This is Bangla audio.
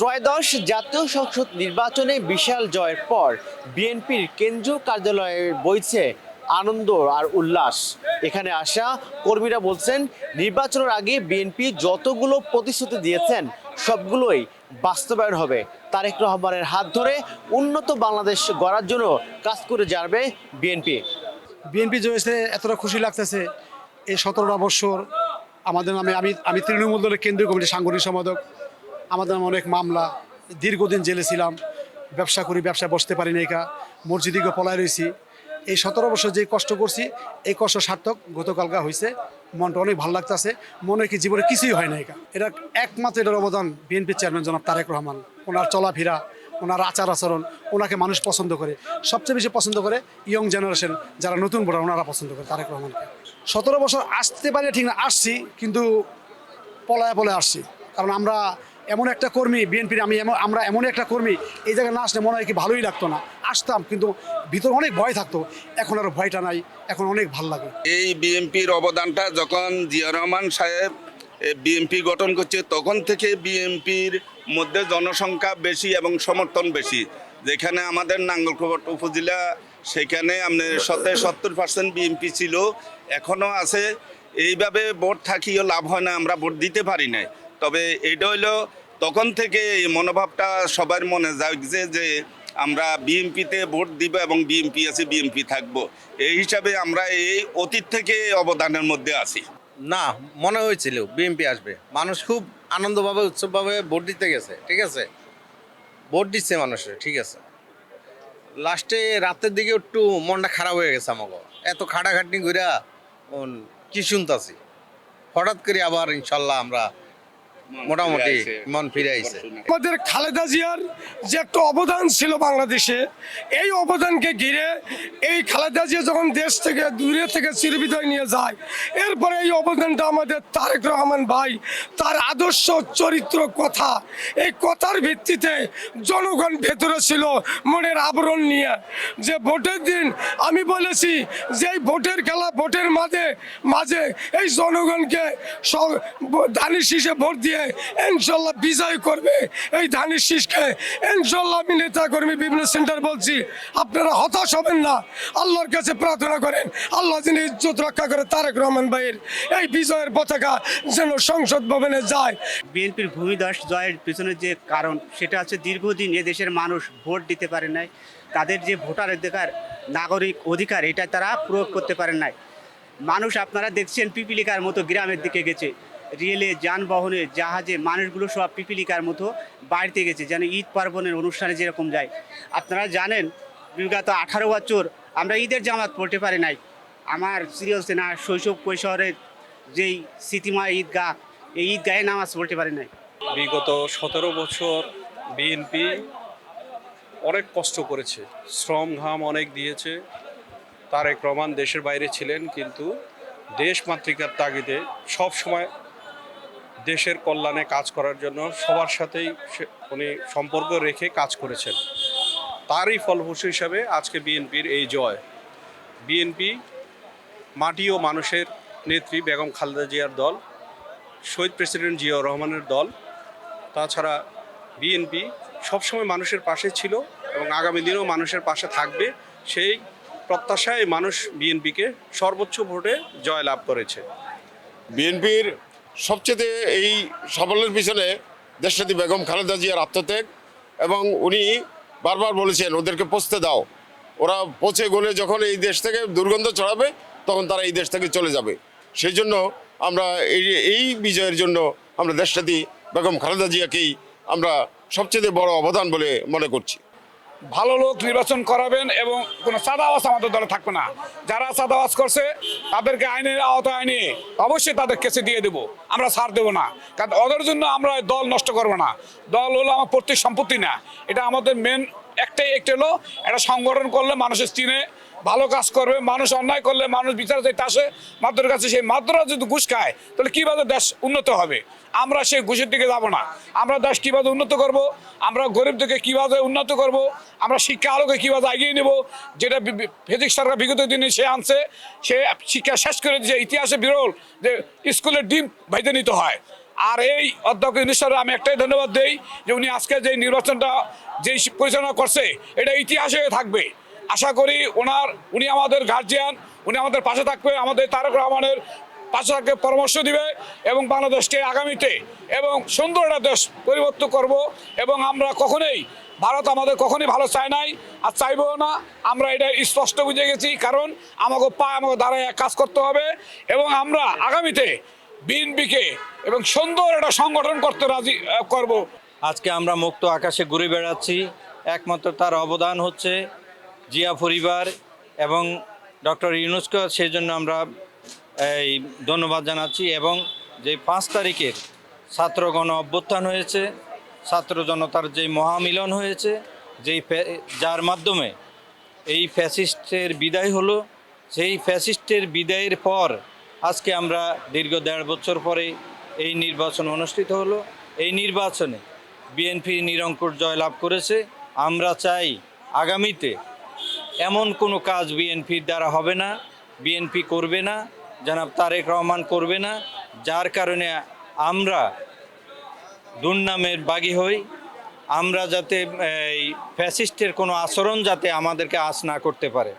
ত্রয়োদশ জাতীয় সংসদ নির্বাচনে বিশাল জয়ের পর বিএনপির কেন্দ্রীয় কার্যালয়ে বইছে আনন্দ আর উল্লাস। এখানে আসা কর্মীরা বলছেন, নির্বাচনের আগে বিএনপি যতগুলো প্রতিশ্রুতি দিয়েছেন সবগুলোই বাস্তবায়ন হবে। তারেক রহমানের হাত ধরে উন্নত বাংলাদেশ গড়ার জন্য কাজ করে যাবে বিএনপি। বিএনপি জয়েছে এতটা খুশি লাগতেছে। এই 17টা বছর আমাদের নামে আমি তৃণমূল দলের কেন্দ্রীয় কমিটির সাংগঠনিক সম্পাদক। আমাদের নামে অনেক মামলা, দীর্ঘদিন জেলে ছিলাম, ব্যবসা করি, ব্যবসায় বসতে পারি না, একা মসজিদিকে পলায় রয়েছি। এই 17 বছর যে কষ্ট করছি, এই কষ্ট সার্থক গতকালকা হয়েছে। মনটা অনেক ভালো লাগতেছে, মনে হয় কি জীবনে কিছুই হয় না। এটা একমাত্র এটার অবদান বিএনপির চেয়ারম্যান জনাব তারেক রহমান। ওনার চলাফেরা, ওনার আচার আচরণ, ওনাকে মানুষ পছন্দ করে। সবচেয়ে বেশি পছন্দ করে ইয়ং জেনারেশন, যারা নতুন ভোটার, ওনারা পছন্দ করে তারেক রহমানকে। 17 বছর আসতে পারি ঠিক না, আসছি কিন্তু পলায় আসছি। কারণ আমরা এমন একটা কর্মী, বিএনপির আমরা এমন একটা কর্মী, এই জায়গায় না আসলে মনে হয় কি ভালোই লাগতো না। আসতাম কিন্তু ভিতর অনেক ভয় থাকতো, এখন আর ভয়টা নাই, এখন অনেক ভালো লাগে। এই বিএনপির অবদানটা যখন জিয়া রহমান সাহেব বিএনপি গঠন করছে, তখন থেকে বিএনপির মধ্যে জনসংখ্যা বেশি এবং সমর্থন বেশি। যেখানে আমাদের নাঙ্গলকোট উপজেলা, সেখানে আপনার 70% বিএনপি ছিল, এখনও আছে। এইভাবে ভোট থাকিও লাভ হয় না, আমরা ভোট দিতে পারি নাই। তবে এটা হইলো তখন থেকে এই মনোভাবটা সবার মনে জাগছে যে আমরা বিএনপিতে ভোট দিব এবং বিএনপি আছে, বিএনপি থাকবো। এই হিসাবে আমরা এই অতীত থেকে অবদানের মধ্যে আছি। না, মনে হয়েছিল বিএনপি আসবে। মানুষ খুব আনন্দভাবে উৎসবভাবে ভোট দিতে গেছে, ঠিক আছে, ভোট দিচ্ছে মানুষের, ঠিক আছে। লাস্টে রাতের দিকে একটু মনটা খারাপ হয়ে গেছে আমাকে, এত খাটাখাটনি ঘুরা কি শুনতাছি। হঠাৎ করে আবার ইনশাল্লাহ আমরা মোটামুটি মন ফিরে আইছে। আমাদের খালেদা জিয়ার যে একটা অবদান ছিল বাংলাদেশে, এই অবদানকে ঘিরে এই খালেদা জিয়া যখন দেশ থেকে দূরে থেকে চিরবিদায় নিয়ে যায়, এরপরে এই অবদানটা আমাদের তারেক রহমান ভাই, তার আদর্শ চরিত্র কথা, এই কথার ভিত্তিতে জনগণ ভেতরে ছিল মনের আবরণ নিয়ে। যে ভোটের দিন আমি বলেছি যে এই ভোটের খেলা, ভোটের মাঝে এই জনগণকে ধানের শীষে ভোট দিয়ে ইনশাল্লাহ বিজয় করবে। এই ধানের শীষকে ইনশাল্লাহ আমি নেতা কর্মী বিভিন্ন সেন্টার বলছি, আপনারা হতাশ হবেন না, আল্লাহর কাছে প্রার্থনা করেন আল্লাহ যেন ইজ্জত রক্ষা করে তারেক রহমান ভাইয়ের এই বিজয়ের পতাকা যেন সংসদ ভবনে যায়। বিএনপির ভূমিধস জয়ের পিছনে যে কারণ, সেটা হচ্ছে দীর্ঘদিন এদেশের মানুষ ভোট দিতে পারে নাই। তাদের যে ভোটার অধিকার, নাগরিক অধিকার, এটা তারা প্রয়োগ করতে পারেন নাই। মানুষ আপনারা দেখছেন পিপিলিকার মতো গ্রামের দিকে গেছে, রেলে, যানবাহনে, জাহাজে মানুষগুলো সব পিপিলিকার মতো বাড়িতে গেছে, যেন ঈদ পার্বণের অনুষ্ঠানে যেরকম যায়। আপনারা জানেন বিগত 18 বছর আমরা ঈদের জামাত পড়তে পারি নাই। আমার সিরিয়াল না শৈশব কৈশোরের যেই স্মৃতিময় ঈদগাহ, এই ঈদগাহে নামাজ পড়তে পারি নাই। বিগত 17 বছর বিএনপি অনেক কষ্ট করেছে, শ্রম ঘাম অনেক দিয়েছে। তারেক রহমান দেশের বাইরে ছিলেন, কিন্তু দেশ মাতৃকার তাগিদে সব সময় দেশের কল্যাণে কাজ করার জন্য সবার সাথেই উনি সম্পর্ক রেখে কাজ করেছেন। তারই ফলপ্রসূ হিসাবে আজকে বিএনপির এই জয়। বিএনপি মাটি ও মানুষের নেত্রী বেগম খালেদা জিয়ার দল, শহীদ প্রেসিডেন্ট জিয়াউর রহমানের দল। তাছাড়া বিএনপি সবসময় মানুষের পাশে ছিল এবং আগামী দিনেও মানুষের পাশে থাকবে। সেই প্রত্যাশায় মানুষ বিএনপিকে সর্বোচ্চ ভোটে জয় লাভ করেছে। বিএনপির সবচেয়ে এই সাফল্যের পিছনে দেশনেত্রী বেগম খালেদা জিয়ার আত্মত্যাগ, এবং উনি বারবার বলেছেন ওদেরকে পৌঁছতে দাও, ওরা পৌঁছে গেলে যখন এই দেশ থেকে দুর্গন্ধ ছড়াবে তখন তারা এই দেশ থেকে চলে যাবে। সেই জন্য আমরা এই বিজয়ের জন্য আমরা দেশনেত্রী বেগম খালেদা জিয়াকেই আমরা সবচেয়ে বড় অবদান বলে মনে করছি। ভালো লোক নির্বাচন করাবেন এবং কোনো চাঁদাবাজ আমাদের দলে থাকবে না। যারা চাঁদাবাজ করছে তাদেরকে আইনের আওতায় নিয়ে অবশ্যই তাদের কেসে দিয়ে দেবো, আমরা ছাড় দেবো না। কারণ ওদের জন্য আমরা দল নষ্ট করবো না। দল হলো আমার প্রত্যেক সম্পত্তি না, এটা আমাদের মেন একটাই হলো একটা সংগঠন করলে মানুষের চিনে, ভালো কাজ করবে, মানুষ অন্যায় করলে মানুষ বিচার চাইতে আসে মাদ্রার কাছে। সেই মাদ্রা যদি ঘুষ খায় তাহলে কীভাবে দেশ উন্নত হবে? আমরা সেই ঘুষের দিকে যাব না। আমরা দেশ কীভাবে উন্নত করব, আমরা গরিবদেরকে কীভাবে উন্নত করব, আমরা শিক্ষা আলোকে কীভাবে এগিয়ে নেব, যেটা ফিজিক্স সরকার বিগত দিনে সে আনছে, সে শিক্ষা শেষ করে দিয়েছে। ইতিহাসে বিরল যে স্কুলের ডিম ভাইতে নিতে হয়, আর এই অধ্যক্ষ ইউনূস স্যারের আমি একটাই ধন্যবাদ দেই যে উনি আজকে যে নির্বাচনটা যেই পরিচালনা করছে এটা ইতিহাসে থাকবে। আশা করি উনি আমাদের গার্জিয়ান, উনি আমাদের পাশে থাকবে, আমাদের তারেক রহমানের পাশে থাকবে, পরামর্শ দিবে এবং বাংলাদেশকে আগামীতে এবং সুন্দর একটা দেশ পরিবর্তন করব। এবং আমরা ভারত আমাদের কখনোই ভালো চায় নাই আর চাইবও না, আমরা এটা স্পষ্ট বুঝে গেছি। কারণ আমাকে দাঁড়ায় কাজ করতে হবে এবং আমরা আগামীতে বিএনপিকে এবং সুন্দর একটা সংগঠন করতে রাজি করব। আজকে আমরা মুক্ত আকাশে ঘুরে বেড়াচ্ছি, একমাত্র তার অবদান হচ্ছে জিয়া পরিবার এবং ডক্টর ইউনূসকে, সেই জন্য আমরা এই ধন্যবাদ জানাচ্ছি। এবং যে 5 তারিখের ছাত্র গণ অভ্যুত্থান হয়েছে, ছাত্র জনতার যে মহামিলন হয়েছে, যার মাধ্যমে এই ফ্যাসিস্টের বিদায় হলো, সেই ফ্যাসিস্টের বিদায়ের পর আজকে আমরা দীর্ঘ 1.5 বছর পরে এই নির্বাচন অনুষ্ঠিত হলো। এই নির্বাচনে বিএনপি নিরঙ্কুশ জয়লাভ করেছে। আমরা চাই আগামীতে এমন কোনো কাজ বিএনপির দ্বারা হবে না, বিএনপি করবে না, জনাব তারেক রহমান করবে না, যার কারণে আমরা দুর্নামের বাগী হই। আমরা যাতে এই ফ্যাসিস্টের কোনো আচরণ যাতে আমাদেরকে আঁচ না করতে পারে।